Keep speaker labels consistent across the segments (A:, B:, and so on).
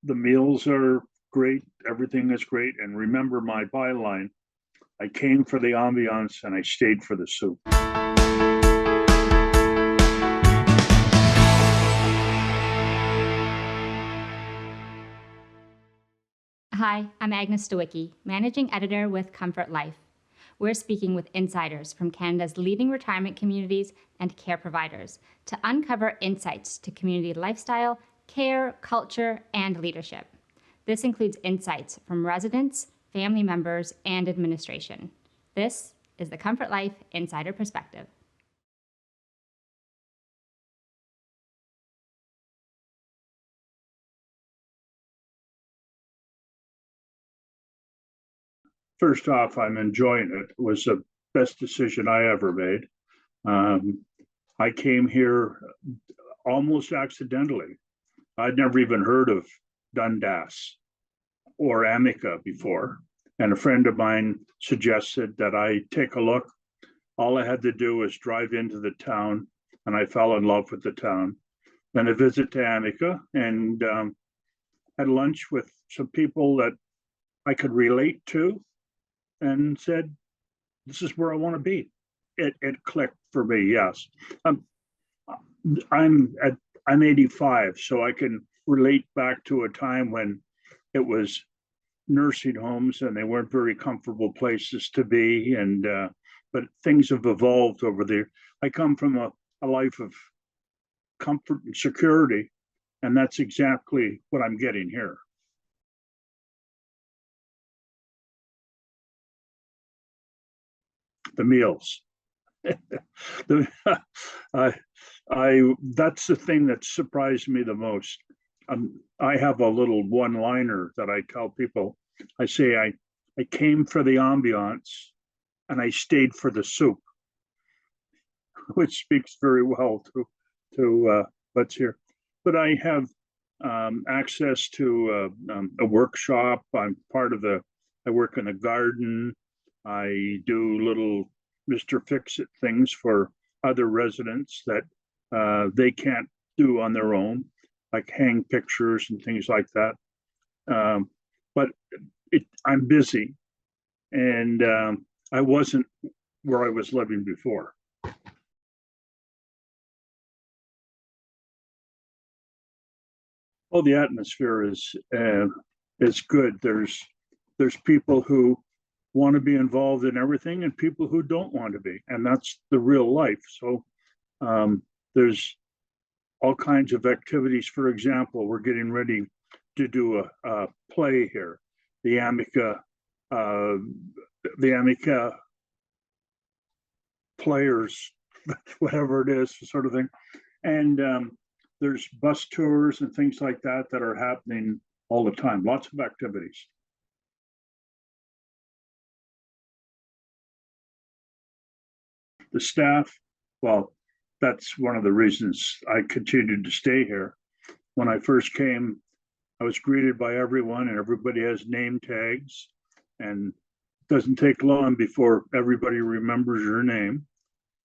A: The meals are great, everything is great. And remember my byline, I came for the ambiance and I stayed for the soup.
B: Hi, I'm Agnes Stowicki, Managing Editor with Comfort Life. We're speaking with insiders from Canada's leading retirement communities and care providers to uncover insights to community lifestyle, care, culture, and leadership. This includes insights from residents, family members, and administration. This is the Comfort Life Insider Perspective.
A: First off, I'm enjoying it. It was the best decision I ever made. I came here almost accidentally. I'd never even heard of Dundas or Amica before. And a friend of mine suggested that I take a look. All I had to do was drive into the town, and I fell in love with the town. Then a visit to Amica and had lunch with some people that I could relate to and said, this is where I want to be. It clicked for me, yes. I'm 85, so I can relate back to a time when it was nursing homes and they weren't very comfortable places to be. And but things have evolved over there. I come from a life of comfort and security, and that's exactly what I'm getting here. The meals. That's the thing that surprised me the most. I have a little one-liner that I tell people. I say I came for the ambiance and I stayed for the soup, which speaks very well to what's here. But I have access to a workshop. I'm part of I work in the garden. I do little Mr. Fix-It things for other residents that they can't do on their own, like hang pictures and things like that. But I'm busy, and I wasn't where I was living before. Oh, the atmosphere is good. There's people who want to be involved in everything and people who don't want to be, and that's the real life. So there's all kinds of activities. For example, we're getting ready to do a play here, the Amica players, whatever it is, sort of thing. And there's bus tours and things like that that are happening all the time. Lots of activities. The staff, well, that's one of the reasons I continued to stay here. When I first came, I was greeted by everyone, and everybody has name tags, and it doesn't take long before everybody remembers your name,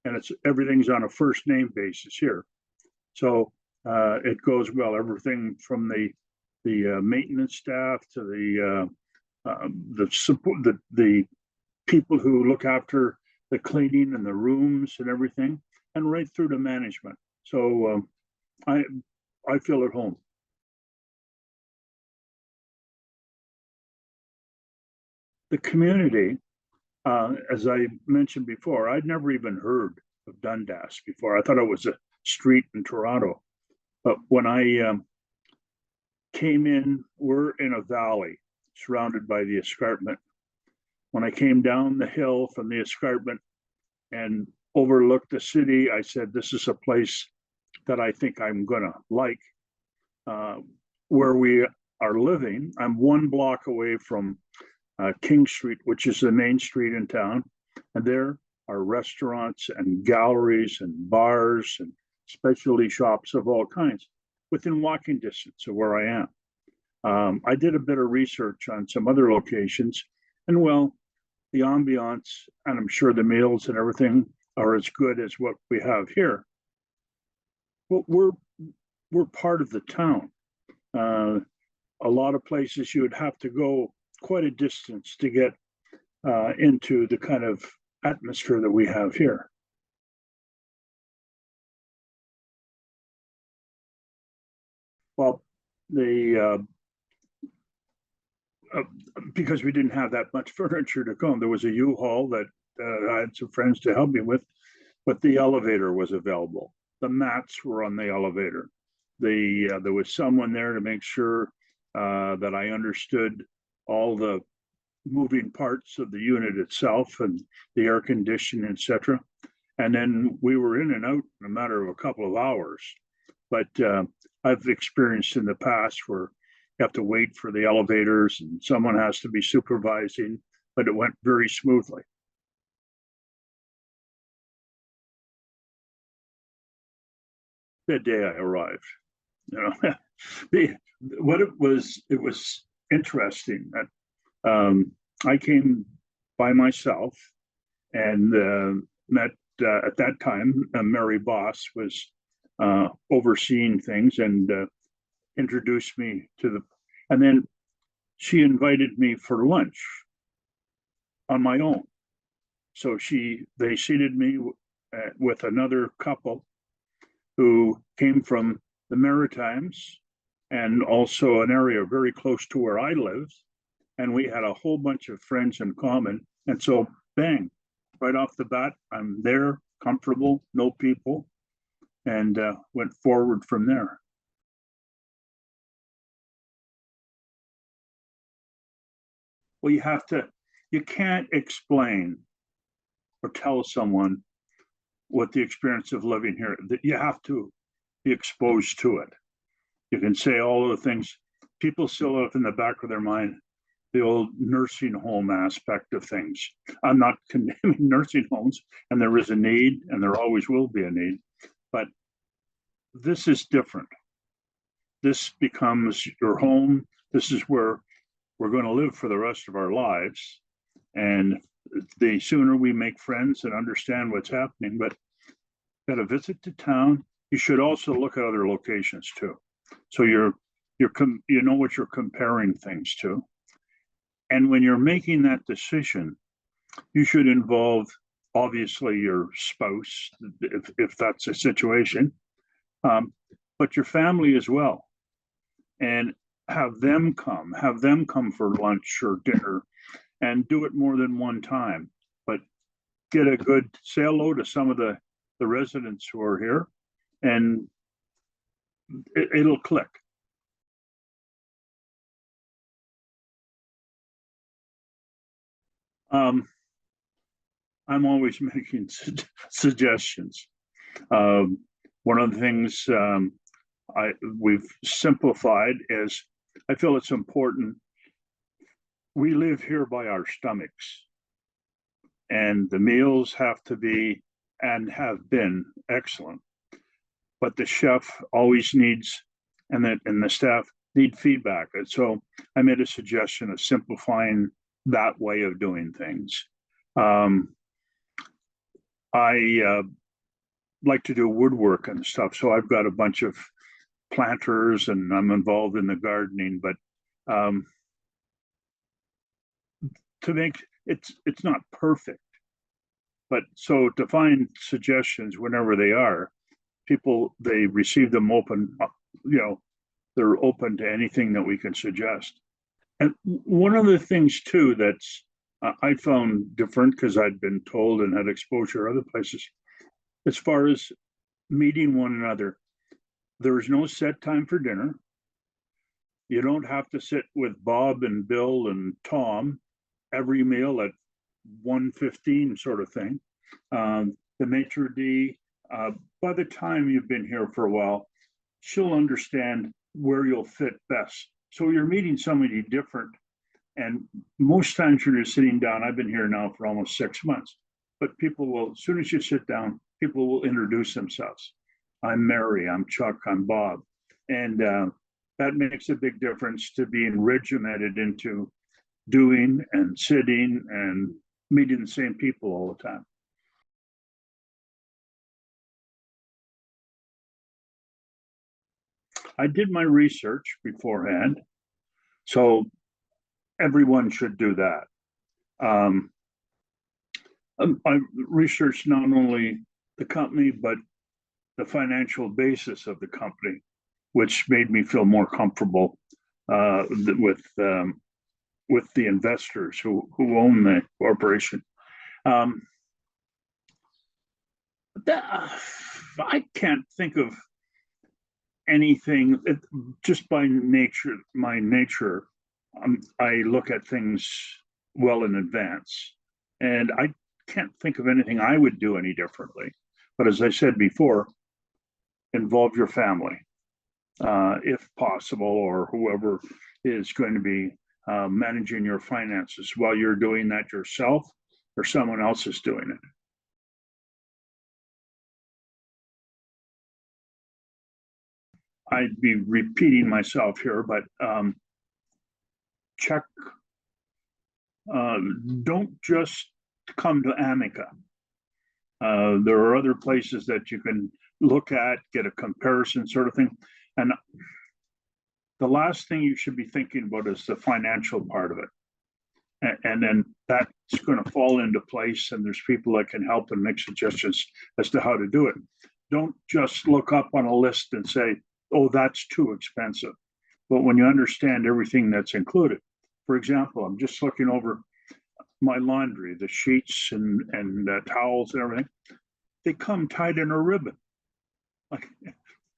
A: and everything's on a first name basis here. So it goes well. Everything from the maintenance staff to the support, the people who look after the cleaning and the rooms and everything, and right through to management. So I feel at home. The community, as I mentioned before, I'd never even heard of Dundas before. I thought it was a street in Toronto. But when I came in, we're in a valley surrounded by the escarpment. When I came down the hill from the escarpment and overlooked the city, I said, this is a place that I think I'm gonna like. Where we are living, I'm 1 block away from King Street, which is the main street in town. And there are restaurants and galleries and bars and specialty shops of all kinds within walking distance of where I am. I did a bit of research on some other locations, and well, the ambiance, and I'm sure the meals and everything are as good as what we have here. But we're part of the town. a lot of places you would have to go quite a distance to get into the kind of atmosphere that we have here. Well, the because we didn't have that much furniture to come, there was a U-Haul that I had some friends to help me with, but the elevator was available. The mats were on the elevator. There was someone there to make sure that I understood all the moving parts of the unit itself and the air conditioning, etc. And then we were in and out in a matter of a couple of hours. But I've experienced in the past where you have to wait for the elevators and someone has to be supervising, but it went very smoothly. The day I arrived, you know, it was interesting that I came by myself and met at that time Mary Boss was overseeing things and introduced me to and then she invited me for lunch on my own. So they seated me with another couple who came from the Maritimes and also an area very close to where I lived. And we had a whole bunch of friends in common. And so, bang, right off the bat, I'm there, comfortable, know people, and went forward from there. Well, you can't explain or tell someone what the experience of living here, that you have to be exposed to it. You can say all of the things, people still have in the back of their mind the old nursing home aspect of things. I'm not condemning nursing homes, and there is a need, and there always will be a need, but this is different. This becomes your home. This is where we're going to live for the rest of our lives. And the sooner we make friends and understand what's happening, but got a visit to town, you should also look at other locations too. So you know what you're comparing things to. And when you're making that decision, you should involve obviously your spouse, if that's a situation, but your family as well. And have them come for lunch or dinner, and do it more than one time. But say hello to some of the residents who are here, and it'll click. I'm always making suggestions. One of the things we've simplified is I feel it's important. We live here by our stomachs, and the meals have to be and have been excellent. But the chef always needs, and the staff need feedback. And so I made a suggestion of simplifying that way of doing things. I like to do woodwork and stuff, so I've got a bunch of planters and I'm involved in the gardening, but to make it's not perfect, but so to find suggestions whenever they are, they receive them open, they're open to anything that we can suggest. And one of the things too that's I found different, because I'd been told and had exposure other places, as far as meeting one another, there is no set time for dinner. You don't have to sit with Bob and Bill and Tom every meal at 1:15 sort of thing. The maitre d', by the time you've been here for a while, she'll understand where you'll fit best. So you're meeting somebody different. And most times when you're sitting down, I've been here now for almost 6 months, but people will, as soon as you sit down, people will introduce themselves. I'm Mary, I'm Chuck, I'm Bob. And that makes a big difference to being regimented into doing and sitting and meeting the same people all the time. I did my research beforehand. So everyone should do that. I researched not only the company, but the financial basis of the company, which made me feel more comfortable with the investors who own the corporation. I can't think of anything. Just by nature, my nature, I look at things well in advance, and I can't think of anything I would do any differently. But as I said before, involve your family, if possible, or whoever is going to be managing your finances while you're doing that yourself or someone else is doing it. I'd be repeating myself here, but check. Don't just come to Amica. There are other places that you can look at, get a comparison sort of thing. And the last thing you should be thinking about is the financial part of it. And then that's going to fall into place, and there's people that can help and make suggestions as to how to do it. Don't just look up on a list and say, oh, that's too expensive. But when you understand everything that's included, for example, I'm just looking over my laundry, the sheets and towels and everything, they come tied in a ribbon. Like,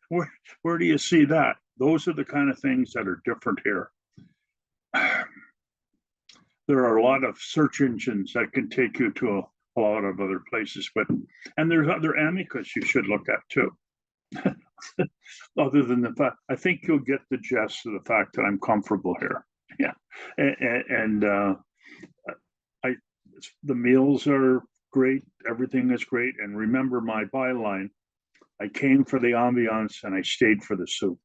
A: where do you see that? Those are the kind of things that are different here. There are a lot of search engines that can take you to a lot of other places, and there's other Amicas you should look at too. Other than the fact, I think you'll get the gist of the fact that I'm comfortable here. Yeah, and the meals are great. Everything is great. And remember my byline: I came for the ambiance and I stayed for the soup.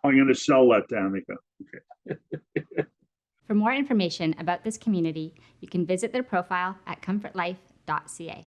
A: I'm going to sell that to Amica. Okay.
B: For more information about this community, you can visit their profile at comfortlife.ca.